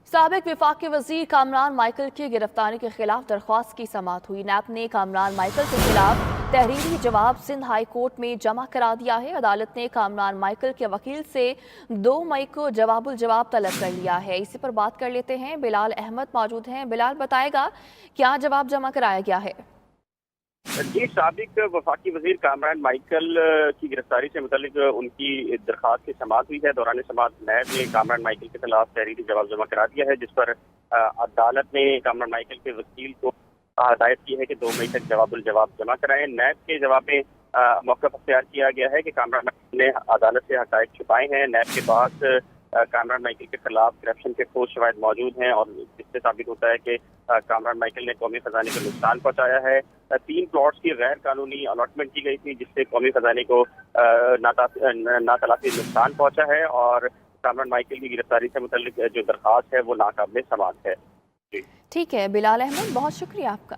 साबिक वफाकी वजीर कामरान माइकल की गिरफ्तारी के खिलाफ दरख्वास्त की समाअत हुई। नैब ने कामरान माइकल के खिलाफ तहरीरी जवाब सिंध हाई कोर्ट में जमा करा दिया है। अदालत ने कामरान माइकल के वकील से 2 मई को जवाबुल जवाब तलब कर लिया है। इसी पर बात कर लेते हैं, बिलाल अहमद मौजूद हैं। बिलाल, बताएगा क्या जवाब जमा कराया गया है? जी, साबिक वफाकी वजीर कामरान माइकल की गिरफ्तारी से मुतालिक उनकी दरख्वास्त की समाअत हुई है। दौरान समाअत नैब ने कामरान माइकल के खिलाफ तहरीरी जवाब जमा करा दिया है, जिस पर अदालत ने कामरान माइकल के वकील को हदायत की है कि 2 मई तक जवाबुल जवाब जमा कराएं। नैब के जवाब में मौक़िफ़ अख्तियार किया गया है कि कामरान माइकल ने अदालत से हक़ाइक़ छुपाए हैं। नैब के पास कामरान माइकल के खिलाफ करप्शन के ठोस शवाहिद मौजूद हैं और जिससे साबित होता है कि कामरान माइकल ने कौमी खजाने को नुकसान पहुंचाया है। 3 प्लॉट्स की गैर कानूनी अलॉटमेंट की गई थी, जिससे कौमी खजाने को नातलाफी नुकसान पहुंचा है और कामरान माइकल की गिरफ्तारी से मुतल्लिक जो दरख्वास्त है वो नाकाबिल समाअत है। जी ठीक है बिलाल अहमद, बहुत शुक्रिया आपका।